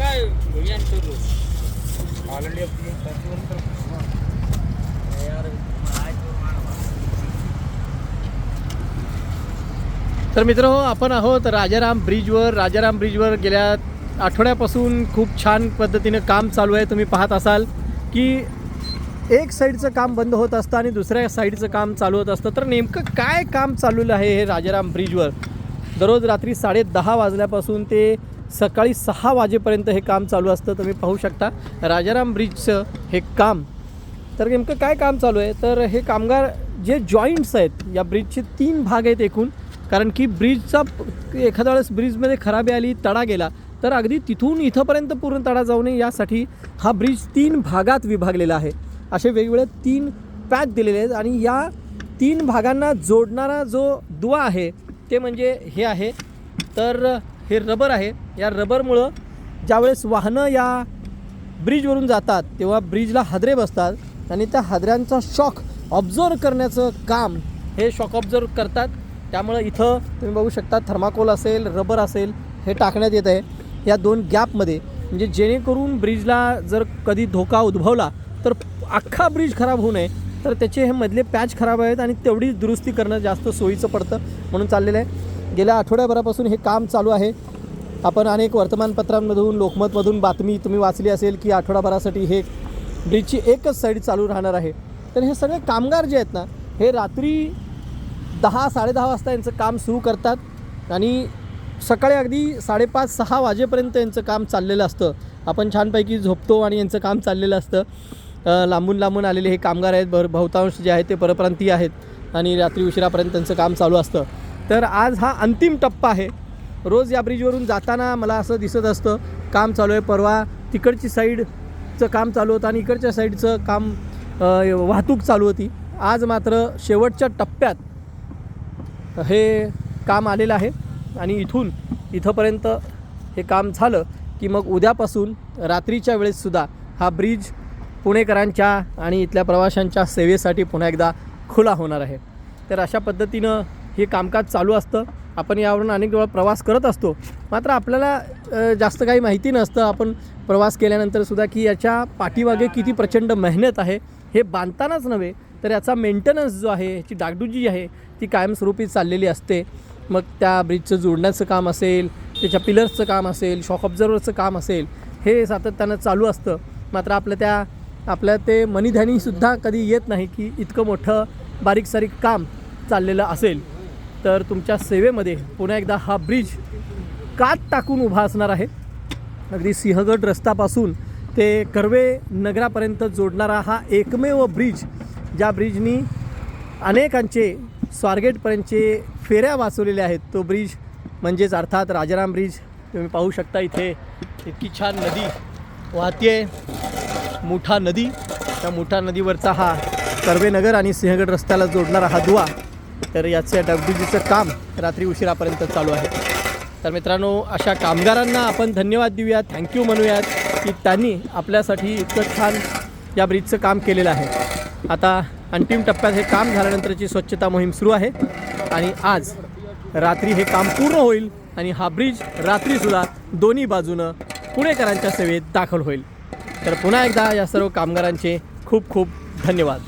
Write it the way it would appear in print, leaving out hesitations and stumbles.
काय all India तर मित्रांनो, आपण आहोत राजाराम ब्रिजवर गेल्या आठवड्यापासून खूप छान पद्धतीने काम चालू आहे. तुम्ही पाहत असाल की एक साईडचं काम बंद होत असतं आणि दुसऱ्या साईडचं काम चालू होत असतं. तर नेमकं काय काम चाललेलं आहे हे राजाराम ब्रिजवर? दररोज रात्री 10:30 वाजल्यापासून ते सकाळी 6 वाजेपर्यंत हे काम चालू असतं. तुम्ही पाहू शकता राजाराम ब्रिजचं हे काम. तर नेमकं काय काम चालू आहे? तर हे कामगार जे जॉईंट्स आहेत, या ब्रिजचे 3 भाग आहेत एकूण. कारण की ब्रिजचा एखाद्या वेळेस ब्रिजमध्ये खराबी आली, तडा गेला, तर अगदी तिथून इथंपर्यंत पूर्ण तडा जाऊ नये यासाठी हा ब्रिज 3 भागात विभागलेला आहे. असे वेगवेगळे 3 पॅच दिलेले आहेत आणि या 3 भागांना जोडणारा जो दुवा आहे ते म्हणजे हे आहे. तर हे रबर आहे. या रबरमुळं ज्यावेळेस वाहनं या ब्रिजवरून जातात तेव्हा ब्रिजला हादरे बसतात आणि त्या हादऱ्यांचा शॉक ऑब्झर्व करण्याचं काम हे शॉक ऑब्झर्व करतात. त्यामुळं इथं तुम्ही बघू शकता थर्माकोल असेल, रबर असेल, हे टाकण्यात येत आहे या 2 गॅपमध्ये. म्हणजे जेणेकरून ब्रिजला जर कधी धोका उद्भवला तर अख्खा ब्रिज खराब होऊ नये, तर त्याचे हे मधले पॅच खराब आहेत आणि तेवढीच दुरुस्ती करणं जास्त सोयीचं पडतं म्हणून चाललेलं आहे. गेल्या आठवड्याभरापासून हे काम चालू आहे. आपण अनेक वर्तमानपत्रांमधून, लोकमतमधून बातमी तुम्ही वाचली असेल की आठवडाभरासाठी हे ब्रिजची एकच साईड चालू राहणार आहे. तर हे सगळे कामगार जे आहेत ना, हे रात्री 10-10:30 वाजता यांचं काम सुरू करतात आणि सकाळी अगदी 5:30-6 वाजेपर्यंत यांचं काम चाललेलं असतं. आपण छानपैकी झोपतो आणि यांचं काम चाललेलं असतं. लांबून आलेले हे कामगार आहेत, बहुतांश जे आहेत ते परप्रांतीय आहेत आणि रात्री उशिरापर्यंत त्यांचं काम चालू असतं. तर आज हा अंतिम टप्पा आहे. रोज या ब्रिजवरून जाताना मला असं दिसत असतं काम चालू आहे. परवा तिकडची साईडचं काम चालू होतं आणि इकडच्या साईडचं काम वाहतूक चालू होती. आज मात्र शेवटच्या टप्प्यात हे काम आलेलं आहे आणि इथंपर्यंत हे काम झालं की मग उद्यापासून रात्रीच्या वेळेससुद्धा हा ब्रिज पुणेकरांच्या आणि इथल्या प्रवाशांच्या सेवेसाठी पुन्हा एकदा खुला होणार आहे. तर अशा पद्धतीनं हे कामकाज चालू असतं. आपण यावरून अनेक वेळा प्रवास करत असतो, मात्र आपल्याला जास्त काही माहिती नसतं आपण प्रवास केल्यानंतरसुद्धा की याच्या पाठीमागे किती प्रचंड मेहनत आहे. हे बांधतानाच नव्हे तर याचा मेंटेनन्स जो आहे, याची डागडुजी आहे ती कायमस्वरूपी चाललेली असते. मग त्या ब्रिजचं जोडण्याचं काम असेल, त्याच्या पिलर्सचं काम असेल, शॉक ऑब्झर्वरचं काम असेल, हे सातत्यानं चालू असतं. मात्र आपल्या ते मनीध्यानीसुद्धा कधी येत नाही की इतकं मोठं बारीक सारीक काम चाललेलं असेल. तर तुमच्या सेवेमध्ये पुन्हा एकदा हा ब्रिज कात टाकून उभा असणार आहे. अगदी सिंहगड रस्त्यापासून ते कर्वे नगरापर्यंत जोडणारा हा एकमेव ब्रिज, ज्या ब्रिजनी अनेकांचे स्वारगेटपर्यंतचे फेऱ्या वाचवलेल्या आहेत, तो ब्रिज म्हणजेच अर्थात राजाराम ब्रिज. तुम्ही पाहू शकता इथे इतकी छान नदी वाहते, मुठा नदी. त्या मुठा नदीवरचा हा कर्वेनगर आणि सिंहगड रस्त्याला जोडणारा हा दुवा. तर याचं डागडुजीचं काम रात्री उशिरापर्यंत चालू आहे. तर मित्रांनो, अशा कामगारांना आपण धन्यवाद देऊयात, थँक्यू म्हणूयात की त्यांनी आपल्यासाठी इतकं छान या ब्रिजचं काम केलेलं आहे. आता अंतिम टप्प्यात हे काम झाल्यानंतरची स्वच्छता मोहीम सुरू आहे आणि आज रात्री हे काम पूर्ण होईल आणि हा ब्रिज रात्रीसुद्धा दोन्ही बाजूनं पुणेकरांच्या सेवेत दाखल होईल. तर पुन्हा एकदा या सर्व कामगारांचे खूप खूप धन्यवाद.